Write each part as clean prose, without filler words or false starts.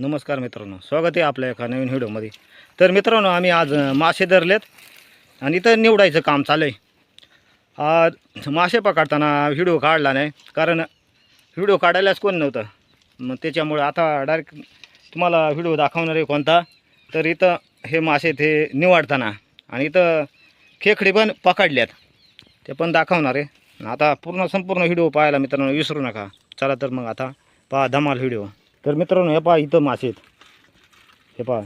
नमस्कार मित्रांनो, स्वागत आहे आपल्या एका नवीन व्हिडिओमध्ये. तर मित्रांनो, आम्ही आज मासे धरलेत आणि इथं निवडायचं काम चालू आहे. आज मासे पकडताना व्हिडिओ काढला नाही, कारण व्हिडिओ काढायलाच कोण नव्हतं. मग त्याच्यामुळे आता डायरेक्ट तुम्हाला व्हिडिओ दाखवणार आहे कोणता. तर इथं हे मासे ते निवडताना आणि इथं खेकडे पण पकडल्यात, ते पण दाखवणार आहे. आता संपूर्ण व्हिडिओ पाहायला मित्रांनो विसरू नका. चला तर मग आता पहा धमाल व्हिडिओ. तर मित्रांनो, हे पहा इथं मासे आहेत. हे पहा,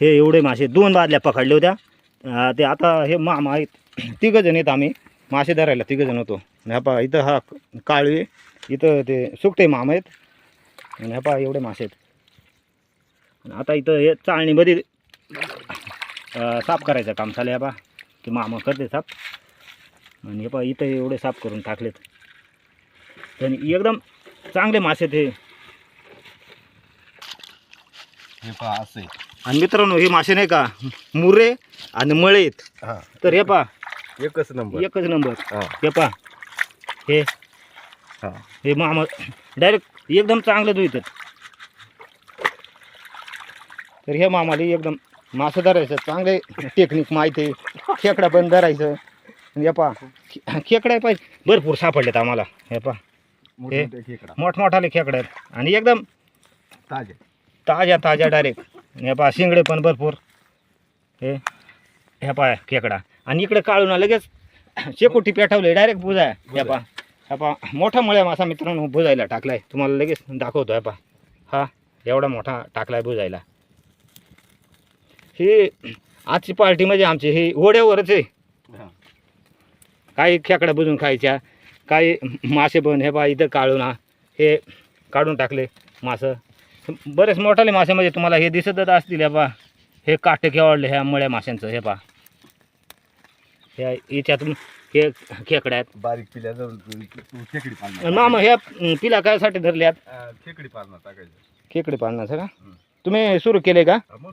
हे एवढे मासे 2 बादल्या पकडल्या होत्या. ते आता हे मामा आहेत, 3 जण आहेत. आम्ही मासे धरायला 3 जण होतो. हे पहा इथं हा काळवे, इथं ते सुकटे मामा आहेत. आणि हे पहा एवढे मासे आहेत. आणि आता इथं हे चाळणीमध्ये साफ करायचं काम चालू आहे. हे पहा की मामा करते साफ. आणि हे पहा इथं एवढे साफ करून टाकलेत. तर एकदम चांगले मासे ते. हे पहा असे. आणि मित्रांनो, हे मासे नाही का मुरे आणि मळे आहेत. तर हे पहा एकच नंबर. हे पहा हे मामा डायरेक्ट एकदम चांगलं धुतात. तर हे मामाला एकदम मासे धरायचं चांगले टेक्निक माहिती आहे. खेकडा पण धरायचं. आणि हे पहा खेकडा पाहिजे भरपूर सापडलेत आम्हाला. हे पहा हे मोठमोठाले खेकडे आहेत आणि एकदम ताज्या डायरेक्ट. हे पहा शिंगडे पण भरपूर. हे पहा खेकडा. आणि इकडे काढून लगेच शेकोटी पेटवले डायरेक्ट बुजाय. हे पहा मोठा मळ्या मासा मित्रांनो बुजायला टाकलाय. तुम्हाला लगेच दाखवतो. हे पहा हा एवढा मोठा टाकलाय बुजायला. ही आजची पार्टी म्हणजे आमची ही ओढ्यावरच आहे. काही खेकडा बुजून खायच्या, काही मासे पण. हे पहा इथं काढून हे काढून टाकले मासं. बरेच मोठाले मासे म्हणजे तुम्हाला हे दिसतच असतील. हे पहा हे काटे केवळले ह्या मळ्या माशांचं. हे पहा ह्या याच्यातून हे खेकड्या आहेत. बारीक पिल्या जाऊन खेकडी पाळणार. मामा ह्या पिला कायसाठी धरल्यात? खेकडी पाळणार टाकायचं. खेकडे पाळण्याचं का तुम्ही सुरू केले का? मग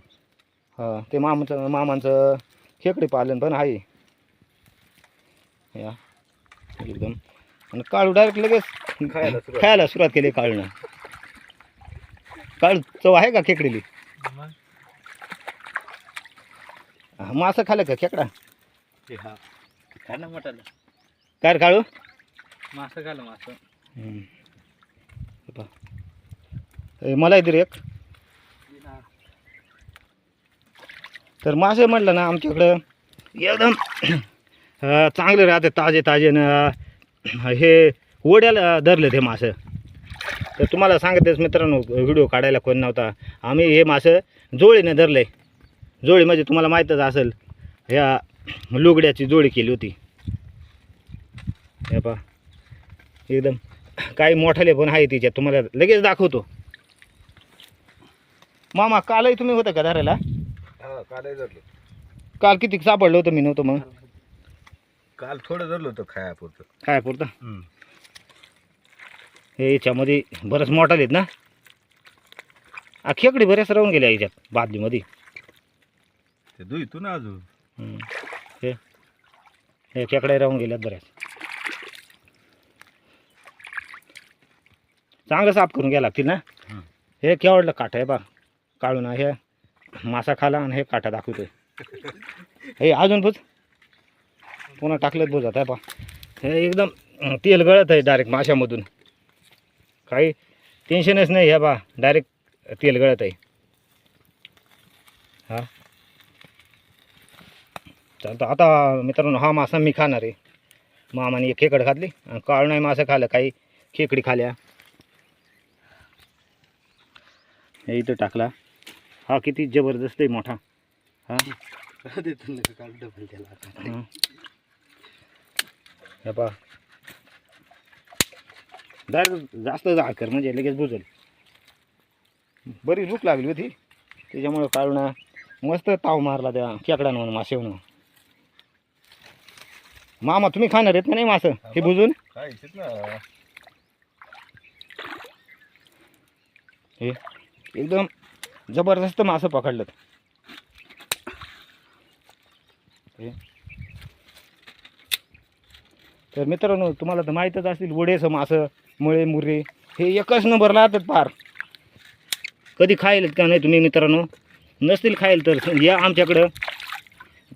हां, ते मामांचं खेकडे पालन पण आहे. या एकदम. आणि काळू डायरेक्ट लगेच खायला सुरुवात केली. काळूनं काळू चव आहे का खेकडीली? मासं खाल्लं का खेकडा? काय रे काळू? मासं खाल्लं मासं. मला इधर एक. तर मासे म्हटलं ना आमच्याकडं एकदम चांगले राहते, ताजे न हे ओढ्याला धरले ते मासे. तर तुम्हाला सांगतेच मित्रांनो, व्हिडिओ काढायला कोण नव्हता. आम्ही हे मासे जोळीने धरले. जोळी म्हणजे तुम्हाला माहीतच असेल, ह्या लुगड्याची जोळी केली होती. हे पहा एकदम काही मोठाले पण आहे तिच्यात, तुम्हाला लगेच दाखवतो. मामा कालही तुम्ही होतं का धरायला? काल धरलो. काल किती सापडलं होतं? मी नव्हतं मग. काल थोडं धरलो होतं खायापुरतं. काय पुरतं? हे याच्यामध्ये बरंच मोठाले आहेत ना. खेकडे बरेच राहून गेले याच्यात बादलीमध्ये. ते दुईतून अजून हे खेकडे राहून गेल्यात बऱ्याच. चांगलं साफ करून घ्यायला लागतील ना. हे केवढलं काठं आहे बा काढून. हे मासा खाला आणि हे काठा दाखवतोय. हे अजून बुज पुन्हा टाकलेत बुजात. आहे पा हे एकदम तेल गळत आहे डायरेक्ट माशामधून. काही टेन्शनच नाही. हे बा डायरेक्ट तेल गळत आहे. हा चालतं. आता मित्रांनो, हा मासा मी खाणार आहे. मामाने एक खेकड खाल्ली आणि काळू नाही मासा खाल्लं, काही खेकडी खाल्या. हे इथं टाकला. हा किती जबरदस्त आहे मोठा. हा हे पहा डायरेक्ट जास्त जाकर म्हणजे लगेच बुजेल. बरीच भूक लागली होती, त्याच्यामुळे काढून मस्त ताव मारला त्या खेकडानं मासेवनं. मामा तुम्ही खाणार आहेत का नाही मासं हे बुजून? हे एकदम जबरदस्त मासं पकडलं. तर मित्रांनो, तुम्हाला तर माहीतच असतील, वडेचं मासं, मळे मुरे हे एकच नंबरला राहतात पार. कधी खायलेत का नाही तुम्ही मित्रांनो? नसतील खायला तर या आमच्याकडं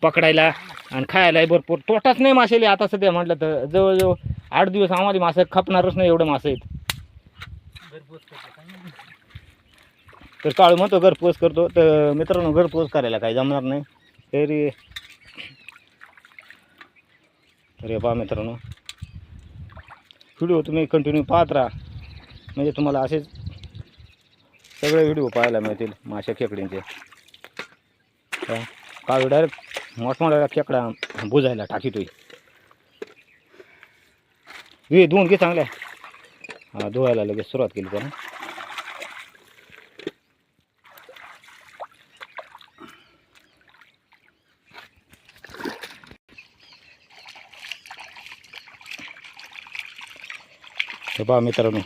पकडायला आणि खायला भरपूर. तोटाच नाही मासेले आता सध्या म्हटलं तर. जवळजवळ 8 दिवस आम्हाला मासे खपणारच नाही एवढं मासे आहेत. तर काळू म्हणतो घरपोच करतो, तर मित्रांनो घरपोच करायला काही जमणार नाही तरी. अरे पहा मित्रांनो, व्हिडिओ तुम्ही कंटिन्यू पाहत राहा, म्हणजे तुम्हाला असेच सगळे व्हिडिओ पाहायला मिळतील मासे खेकडींचे. काळू डायरेक्ट मोठमोठ्या खेकडा बुजायला टाकीतोय. धुवून घे चांगल्या. हा धुवायला लगेच सुरुवात केली त्यानं. हे पहा मित्रांनो,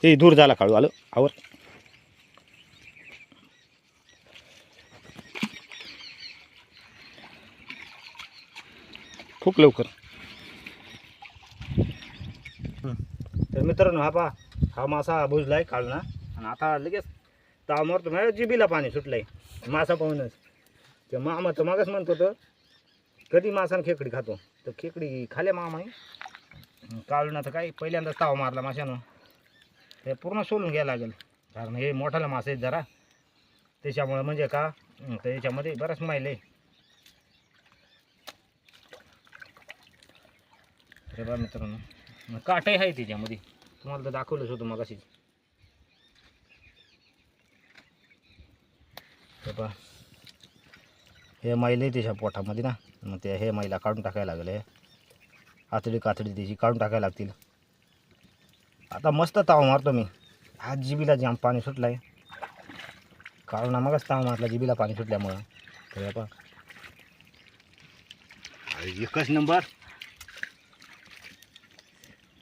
ते दूर झाला काळू. आलं आवर. खूप लवकर. तर मित्रांनो हा पहा, हा मासा बुजलाय काळूना आणि आता लगेच ताव मारतो. माझ्या जिभीला पाणी सुटलंय मासा पाहूनच. ते मामा तर मागच म्हणतो तर कधी मासा खेकडी खातो, तर खेकडी खाल्या मामाने. काळूना तर काय पहिल्यांदा ताव मारला माशानं, ते पूर्ण सोलून घ्यायला लागेल. कारण हे मोठाला मासे आहेत जरा, त्याच्यामुळे म्हणजे का तर याच्यामध्ये बरंच मैल आहे. अरे बा मित्रांनो, काटही आहे त्याच्यामध्ये, तुम्हाला तर दाखवलंच होतं मग अशीच. बा हे मैल आहे त्याच्या पोटामध्ये ना, मग ते हे मैला काढून टाकायला लागले. आतडी कातडी त्याची काढून टाकायला लागतील. आता मस्त ताव मारतो मी. आज जिबीला जाम पाणी सुटलं आहे. काढून मगच ताव मारला जिबीला पाणी सुटल्यामुळं. तर पा एकच नंबर.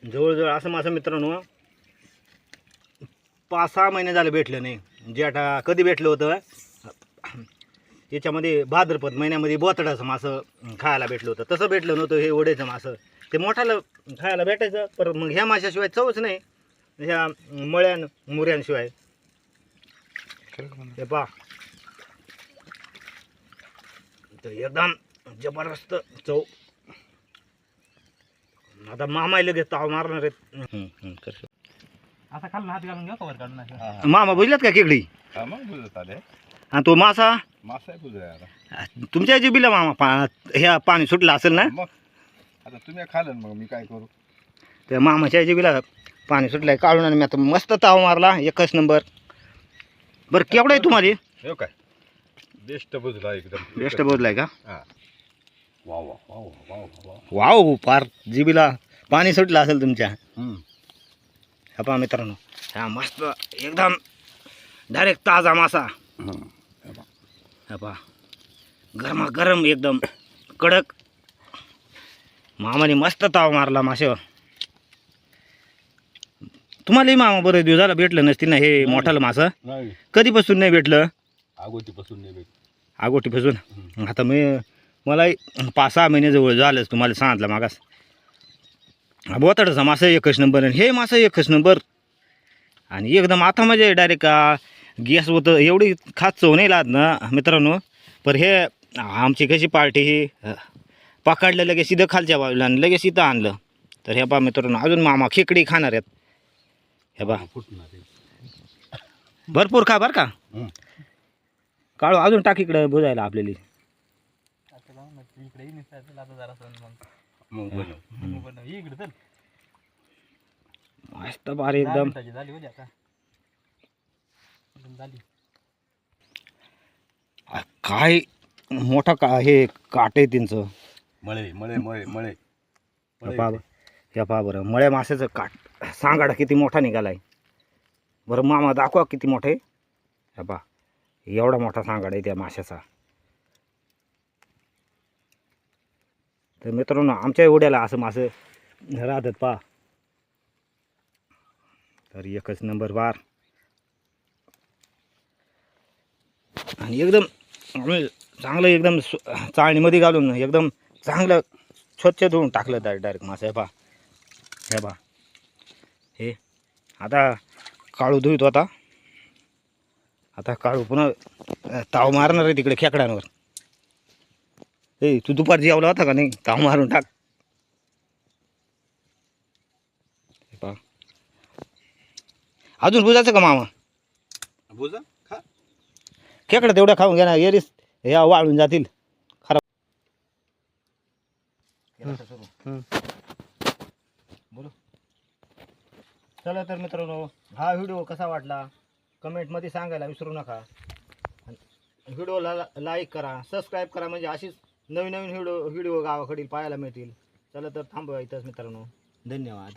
जवळजवळ असं माझं मित्रांनो 5-6 महिने झाले भेटलं नाही. जे आता कधी भेटलं होतं याच्यामध्ये भाद्रपद महिन्यामध्ये बोतडाचं मासं खायला भेटलं होतं. तसं भेटलं नव्हतं हे ओढ्याचं मासं. ते मोठालं खायला भेटायचं, पर मग ह्या माशाशिवाय चवच नाही, ह्या मळ्यान मुऱ्यांशिवाय. हे पहा, तर एकदम जबरदस्त चव. आता मामा लगेच ताव मारणार आहेत. असा खालून हात घालून घेऊ कवर काढून असं. मामा बुजल्यात का खेकडी? हा मग बुजत आले. आणि तो मासा मासा बुजलाय आता. तुमच्या जिबीला मामा ह्या पाणी सुटलं असेल ना? मग आता तुम्ही खाल्लं मग मी काय करू. त्या मामाच्या जिबीला पाणी सुटलंय. काढून आणि मी आता मस्त ताव मारला एकच नंबर. बरं केवढं आहे तुम्हाला? हे काय बेस्ट बुजला एकदम. बेस्ट बोललाय का? हा. वा वा वा वा वा वा. वाव, फार जिबीला पाणी सुटलं असेल तुमच्या. हा पहा मित्रांनो, हा मस्त एकदम डायरेक्ट ताजा मासा. हा पहा गरमागरम एकदम कडक. मामाने मस्त ताव मारला माशावर. तुम्हालाही मामा बरेच दिवस झाला भेटलं नसतील ना हे मोठालं मासं? नाही कधीपासून नाही भेटलं? आगोटीपासून नाही भेट. आगोटीपासून. आता मला 5-6 महिने जवळ झालंच. तुम्हाला सांगितलं मागास. बोताडाचा मासा एकच नंबर आणि हे मासा एकच नंबर. आणि एकदम आता म्हणजे डायरेक्ट गॅस होतं. एवढी खास चव नाही लागत ना मित्रांनो. पण हे आमची कशी पार्टी ही पकडलं लगेच सीधं खालच्या बाजूला आणि लगेच इथं आणलं. तर हे पहा मित्रांनो, अजून मामा खेकडी खाणार आहेत. हे पहा भरपूर खा बरं का. काळू अजून टाक इकडं बुजायला आपल्याला. इकडे निघायचं आता जरा मग बनव. इकडे चल. मस्त भारी एकदम. झाली होती आता झाली. काय मोठा का हे काट आहे त्यांचं. मळे मळे मळे मळे. या पहा बरं, मळ्या माशाचं काट सांगाडा किती मोठा निघालाय. बरं मामा दाखवा किती मोठा आहे. हा पहा एवढा मोठा सांगाडा आहे त्या माशाचा. तर मित्रांनो आमच्या ओढ्याला असं मासे राहतात पहा. तर एकच नंबर बार. आणि एकदम चांगलं एकदम चाळणीमध्ये घालून एकदम चांगलं स्वच्छ धुवून टाकलं डायरेक्ट मासा. हे पहा हे आता काळू धुईत होता. आता काळू पुन्हा ताव मारणार आहे तिकडे खेकड्यांवर. ए तू दुपारी जेवला होता का नाही? ताव मारून टाक. हे पहा अजून बुजायचं का मामा? बुजा खा. खेकडं तेवढं खाऊन घ्या ना, एरीस ह्या वाळून जातील खराब. बोलो. चला तर मित्रांनो, हा व्हिडिओ कसा वाटला कमेंटमध्ये सांगायला विसरू नका. व्हिडिओला लाईक करा, सबस्क्राईब करा, म्हणजे अशीच नवीन नवीन व्हिडिओ गावाकडील पाहायला मिळतील. चला तर थांबवा इथंच मित्रांनो. धन्यवाद.